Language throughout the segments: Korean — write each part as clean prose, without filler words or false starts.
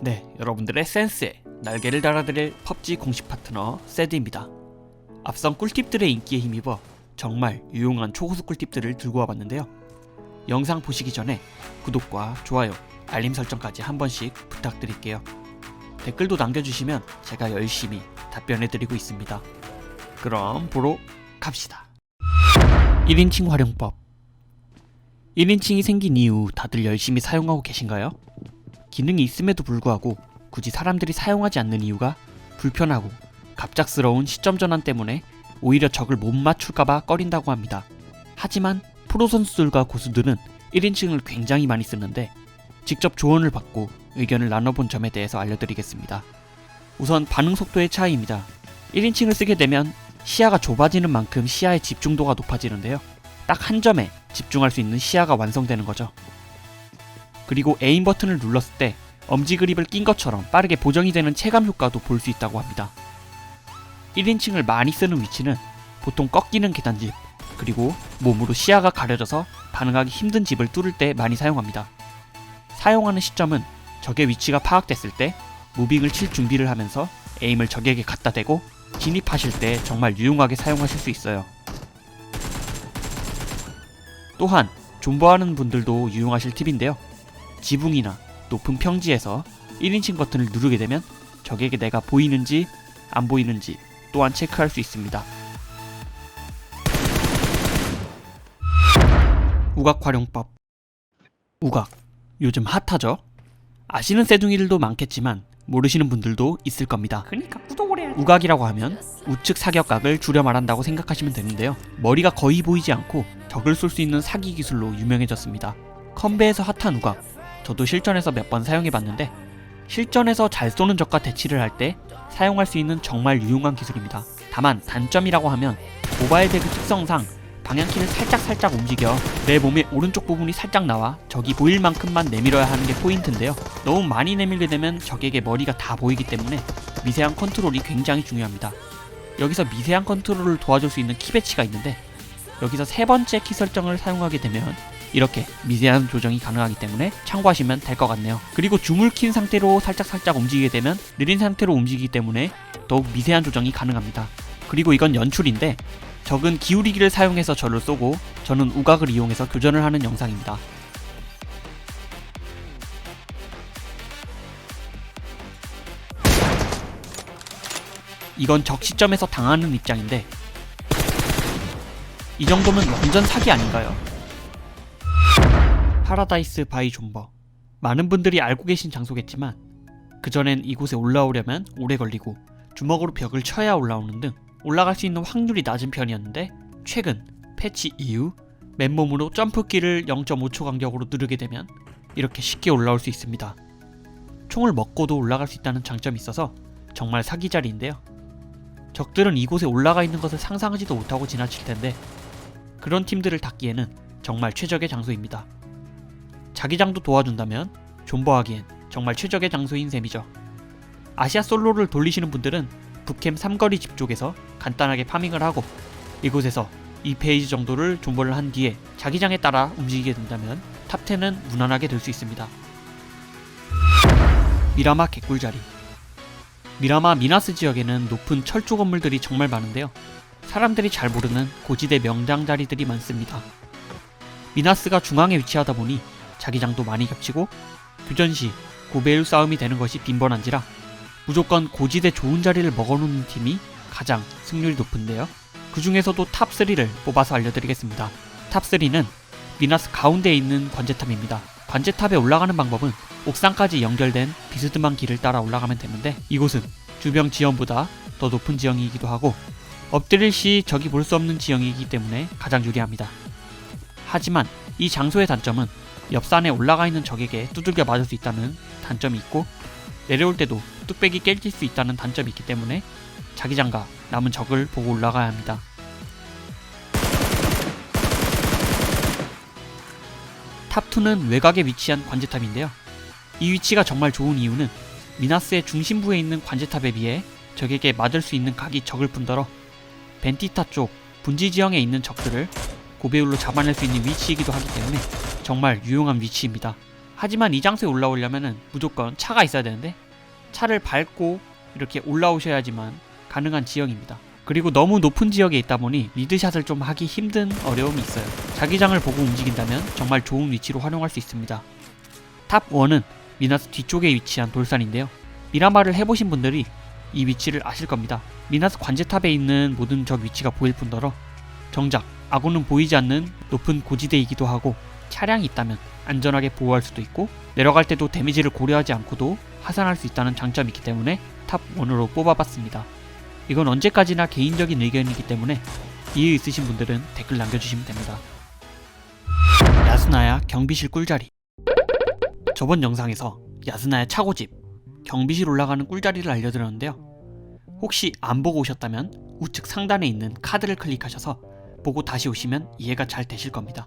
네, 여러분들의 센스에 날개를 달아드릴 펍지 공식 파트너 세드입니다. 앞선 꿀팁들의 인기에 힘입어 정말 유용한 초고수 꿀팁들을 들고 와봤는데요. 영상 보시기 전에 구독과 좋아요, 알림 설정까지 한 번씩 부탁드릴게요. 댓글도 남겨주시면 제가 열심히 답변해드리고 있습니다. 그럼 보러 갑시다. 1인칭 활용법. 1인칭이 생긴 이후 다들 열심히 사용하고 계신가요? 기능이 있음에도 불구하고 굳이 사람들이 사용하지 않는 이유가 불편하고 갑작스러운 시점 전환 때문에 오히려 적을 못 맞출까봐 꺼린다고 합니다. 하지만 프로 선수들과 고수들은 1인칭을 굉장히 많이 쓰는데 직접 조언을 받고 의견을 나눠본 점에 대해서 알려드리겠습니다. 우선 반응 속도의 차이입니다. 1인칭을 쓰게 되면 시야가 좁아지는 만큼 시야의 집중도가 높아지는데요. 딱 한 점에 집중할 수 있는 시야가 완성되는 거죠. 그리고 에임 버튼을 눌렀을 때 엄지 그립을 낀 것처럼 빠르게 보정이 되는 체감 효과도 볼 수 있다고 합니다. 1인칭을 많이 쓰는 위치는 보통 꺾이는 계단집, 그리고 몸으로 시야가 가려져서 반응하기 힘든 집을 뚫을 때 많이 사용합니다. 사용하는 시점은 적의 위치가 파악됐을 때 무빙을 칠 준비를 하면서 에임을 적에게 갖다 대고 진입하실 때 정말 유용하게 사용하실 수 있어요. 또한 존버하는 분들도 유용하실 팁인데요. 지붕이나 높은 평지에서 1인칭 버튼을 누르게 되면 적에게 내가 보이는지 안 보이는지 또한 체크할 수 있습니다. 우각 활용법. 우각, 요즘 핫하죠? 아시는 쇠둥이들도 많겠지만 모르시는 분들도 있을 겁니다. 그러니까 구독을 해야지. 우각이라고 하면 우측 사격각을 줄여 말한다고 생각하시면 되는데요. 머리가 거의 보이지 않고 적을 쏠 수 있는 사기 기술로 유명해졌습니다. 컴배에서 핫한 우각, 저도 실전에서 몇 번 사용해봤는데 실전에서 잘 쏘는 적과 대치를 할 때 사용할 수 있는 정말 유용한 기술입니다. 다만 단점이라고 하면 모바일 배그 특성상 방향키를 살짝 움직여 내 몸의 오른쪽 부분이 살짝 나와 적이 보일 만큼만 내밀어야 하는 게 포인트인데요. 너무 많이 내밀게 되면 적에게 머리가 다 보이기 때문에 미세한 컨트롤이 굉장히 중요합니다. 여기서 미세한 컨트롤을 도와줄 수 있는 키 배치가 있는데 여기서 세 번째 키 설정을 사용하게 되면 이렇게 미세한 조정이 가능하기 때문에 참고하시면 될 것 같네요. 그리고 줌을 킨 상태로 살짝 움직이게 되면 느린 상태로 움직이기 때문에 더욱 미세한 조정이 가능합니다. 그리고 이건 연출인데 적은 기울이기를 사용해서 저를 쏘고 저는 우각을 이용해서 교전을 하는 영상입니다. 이건 적 시점에서 당하는 입장인데 이 정도면 완전 사기 아닌가요? 파라다이스 바이 존버. 많은 분들이 알고 계신 장소겠지만 그전엔 이곳에 올라오려면 오래 걸리고 주먹으로 벽을 쳐야 올라오는 등 올라갈 수 있는 확률이 낮은 편이었는데 최근 패치 이후 맨몸으로 점프키를 0.5초 간격으로 누르게 되면 이렇게 쉽게 올라올 수 있습니다. 총을 먹고도 올라갈 수 있다는 장점이 있어서 정말 사기자리인데요. 적들은 이곳에 올라가 있는 것을 상상하지도 못하고 지나칠 텐데 그런 팀들을 닦기에는 정말 최적의 장소입니다. 자기장도 도와준다면 존버하기엔 정말 최적의 장소인 셈이죠. 아시아 솔로를 돌리시는 분들은 북캠 삼거리 집 쪽에서 간단하게 파밍을 하고 이곳에서 2페이지 정도를 존버를 한 뒤에 자기장에 따라 움직이게 된다면 탑10은 무난하게 될 수 있습니다. 미라마 개꿀자리. 미라마 미나스 지역에는 높은 철조 건물들이 정말 많은데요. 사람들이 잘 모르는 고지대 명장 자리들이 많습니다. 미나스가 중앙에 위치하다 보니 자기장도 많이 겹치고 교전 시 고배율 싸움이 되는 것이 빈번한지라 무조건 고지대 좋은 자리를 먹어놓는 팀이 가장 승률이 높은데요. 그 중에서도 탑3를 뽑아서 알려드리겠습니다. 탑3는 미나스 가운데에 있는 관제탑입니다. 관제탑에 올라가는 방법은 옥상까지 연결된 비스듬한 길을 따라 올라가면 되는데 이곳은 주변 지형보다 더 높은 지형이기도 하고 엎드릴 시 적이 볼 수 없는 지형이기 때문에 가장 유리합니다. 하지만 이 장소의 단점은 옆산에 올라가 있는 적에게 두들겨 맞을 수 있다는 단점이 있고 내려올 때도 뚝배기 깨질 수 있다는 단점이 있기 때문에 자기장과 남은 적을 보고 올라가야 합니다. 탑2는 외곽에 위치한 관제탑인데요. 이 위치가 정말 좋은 이유는 미나스의 중심부에 있는 관제탑에 비해 적에게 맞을 수 있는 각이 적을 뿐더러 벤티타 쪽 분지 지형에 있는 적들을 고배율로 잡아낼 수 있는 위치이기도 하기 때문에 정말 유용한 위치입니다. 하지만 이 장소에 올라오려면 무조건 차가 있어야 되는데 차를 밟고 이렇게 올라오셔야지만 가능한 지형입니다. 그리고 너무 높은 지역에 있다 보니 리드샷을 좀 하기 힘든 어려움이 있어요. 자기장을 보고 움직인다면 정말 좋은 위치로 활용할 수 있습니다. 탑 1은 미나스 뒤쪽에 위치한 돌산인데요. 미라마를 해보신 분들이 이 위치를 아실 겁니다. 미나스 관제탑에 있는 모든 적 위치가 보일 뿐더러 정작 아군은 보이지 않는 높은 고지대이기도 하고 차량이 있다면 안전하게 보호할 수도 있고 내려갈 때도 데미지를 고려하지 않고도 하산할 수 있다는 장점이 있기 때문에 탑 1으로 뽑아봤습니다. 이건 언제까지나 개인적인 의견이기 때문에 이해 있으신 분들은 댓글 남겨주시면 됩니다. 야스나야 경비실 꿀자리. 저번 영상에서 야스나야 차고집, 경비실 올라가는 꿀자리를 알려드렸는데요. 혹시 안 보고 오셨다면 우측 상단에 있는 카드를 클릭하셔서 보고 다시 오시면 이해가 잘 되실 겁니다.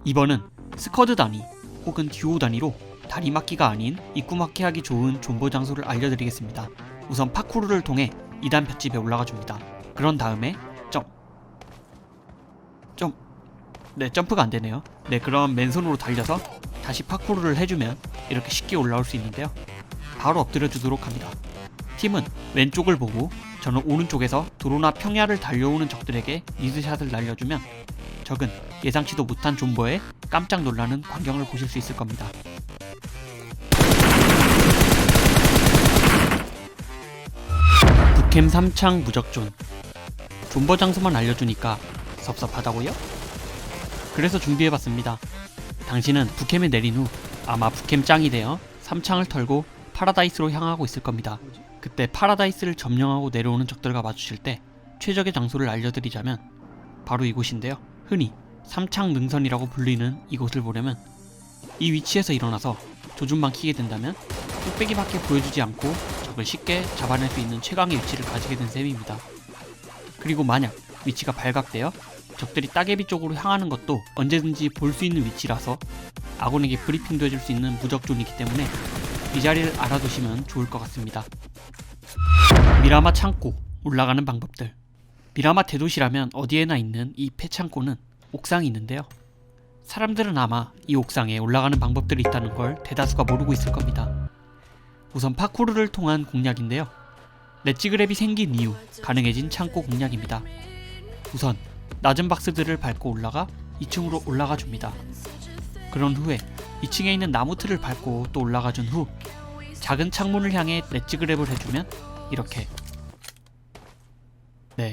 이번은 스쿼드 단위 혹은 듀오 단위로 다리막기가 아닌 입구막기 하기 좋은 존버 장소를 알려드리겠습니다. 우선 파쿠르를 통해 2단 볏집에 올라가 줍니다. 그런 다음에 점프가 안 되네요. 그럼 맨손으로 달려서 다시 파쿠르를 해주면 이렇게 쉽게 올라올 수 있는데요. 바로 엎드려 주도록 합니다. 팀은 왼쪽을 보고 저는 오른쪽에서 도로나 평야를 달려오는 적들에게 리드샷을 날려주면 적은 예상치도 못한 존버에 깜짝 놀라는 광경을 보실 수 있을 겁니다. 북캠 3창 무적존. 존버 장소만 알려주니까 섭섭하다고요? 그래서 준비해봤습니다. 당신은 북캠에 내린 후 아마 북캠 짱이 되어 3창을 털고 파라다이스로 향하고 있을 겁니다. 그때 파라다이스를 점령하고 내려오는 적들과 마주칠 때 최적의 장소를 알려드리자면 바로 이곳인데요. 흔히 3창 능선이라고 불리는 이곳을 보려면 이 위치에서 일어나서 조준만 키게 된다면 뚝배기밖에 보여주지 않고 적을 쉽게 잡아낼 수 있는 최강의 위치를 가지게 된 셈입니다. 그리고 만약 위치가 발각되어 적들이 따개비 쪽으로 향하는 것도 언제든지 볼 수 있는 위치라서 아군에게 브리핑도 해줄 수 있는 무적존이기 때문에 이 자리를 알아두시면 좋을 것 같습니다. 미라마 창고 올라가는 방법들. 미라마 대도시라면 어디에나 있는 이 폐창고는 옥상이 있는데요. 사람들은 아마 이 옥상에 올라가는 방법들이 있다는 걸 대다수가 모르고 있을 겁니다. 우선 파쿠르를 통한 공략인데요. 렛지그랩이 생긴 이후 가능해진 창고 공략입니다. 우선 낮은 박스들을 밟고 올라가 2층으로 올라가 줍니다. 그런 후에 2층에 있는 나무 틀을 밟고 또 올라가 준 후 작은 창문을 향해 렛지그랩을 해주면 이렇게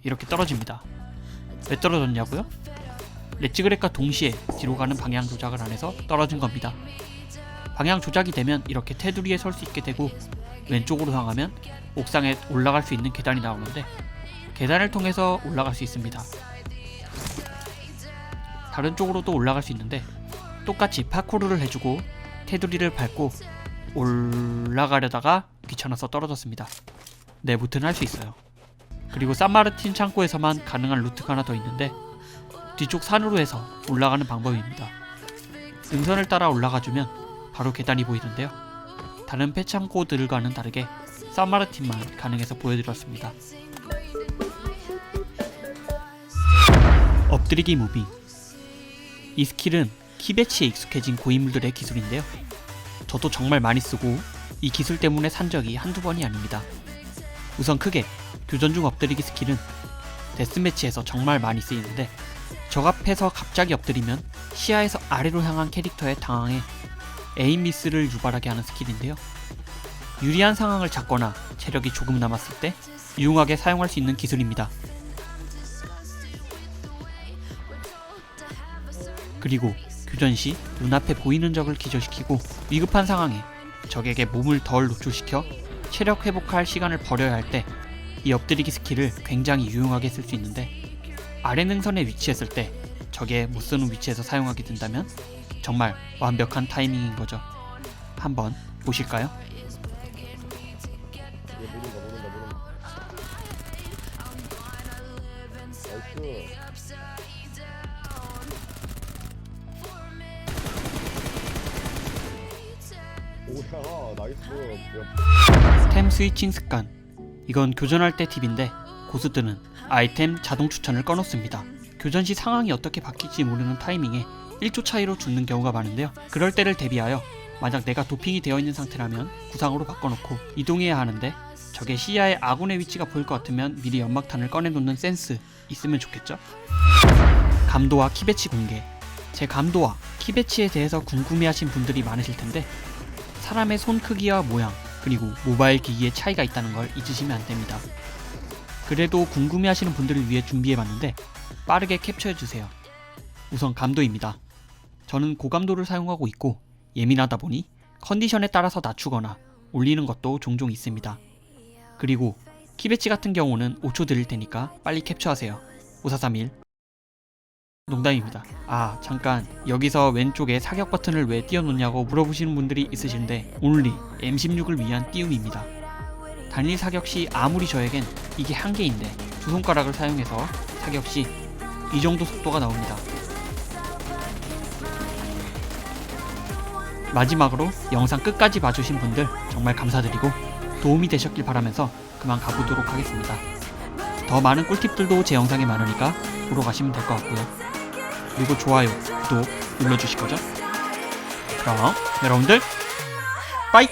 이렇게 떨어집니다. 왜 떨어졌냐고요? 렛지그랩과 동시에 뒤로 가는 방향 조작을 안 해서 떨어진 겁니다. 방향 조작이 되면 이렇게 테두리에 설 수 있게 되고 왼쪽으로 향하면 옥상에 올라갈 수 있는 계단이 나오는데 계단을 통해서 올라갈 수 있습니다. 다른 쪽으로도 올라갈 수 있는데 똑같이 파쿠르를 해주고 테두리를 밟고 올라가려다가 귀찮아서 떨어졌습니다. 무튼 할 수 있어요. 그리고 산마르틴 창고에서만 가능한 루트가 하나 더 있는데 뒤쪽 산으로 해서 올라가는 방법입니다. 능선을 따라 올라가주면 바로 계단이 보이는데요. 다른 폐창고들과는 다르게 산마르틴만 가능해서 보여드렸습니다. 엎드리기 무빙. 이 스킬은 키배치에 익숙해진 고인물들의 기술인데요. 저도 정말 많이 쓰고 이 기술 때문에 산 적이 한두 번이 아닙니다. 우선 크게 교전 중 엎드리기 스킬은 데스매치에서 정말 많이 쓰이는데 적 앞에서 갑자기 엎드리면 시야에서 아래로 향한 캐릭터에 당황해 에임 미스를 유발하게 하는 스킬인데요. 유리한 상황을 잡거나 체력이 조금 남았을 때 유용하게 사용할 수 있는 기술입니다. 그리고 교전 시 눈앞에 보이는 적을 기절시키고 위급한 상황에 적에게 몸을 덜 노출시켜 체력 회복할 시간을 버려야 할 때 이 엎드리기 스킬을 굉장히 유용하게 쓸 수 있는데 아래 능선에 위치했을 때 적의 못쓰는 위치에서 사용하게 된다면 정말 완벽한 타이밍인 거죠. 한번 보실까요? 오야 나이스. 템 스위칭 습관. 이건 교전할 때 팁인데 고수들은 아이템 자동 추천을 꺼놓습니다. 교전 시 상황이 어떻게 바뀔지 모르는 타이밍에 1초 차이로 죽는 경우가 많은데요. 그럴 때를 대비하여 만약 내가 도핑이 되어 있는 상태라면 구상으로 바꿔놓고 이동해야 하는데 적의 시야에 아군의 위치가 보일 것 같으면 미리 연막탄을 꺼내놓는 센스 있으면 좋겠죠? 감도와 키배치 공개. 제 감도와 키배치에 대해서 궁금해하신 분들이 많으실 텐데 사람의 손 크기와 모양 그리고 모바일 기기의 차이가 있다는 걸 잊으시면 안 됩니다. 그래도 궁금해하시는 분들을 위해 준비해봤는데 빠르게 캡처해주세요. 우선 감도입니다. 저는 고감도를 사용하고 있고 예민하다 보니 컨디션에 따라서 낮추거나 올리는 것도 종종 있습니다. 그리고 키배치 같은 경우는 5초 드릴 테니까 빨리 캡처하세요. 5431. 농담입니다. 아 잠깐 여기서 왼쪽에 사격 버튼을 왜 띄워놓냐고 물어보시는 분들이 있으신데 only M16을 위한 띄움입니다. 단일 사격 시 아무리 저에겐 이게 한계인데 두 손가락을 사용해서 사격 시 이 정도 속도가 나옵니다. 마지막으로 영상 끝까지 봐주신 분들 정말 감사드리고 도움이 되셨길 바라면서 그만 가보도록 하겠습니다. 더 많은 꿀팁들도 제 영상에 많으니까 보러 가시면 될 것 같고요. 그리고 좋아요, 구독 눌러주실 거죠? 그럼 여러분들 빠이!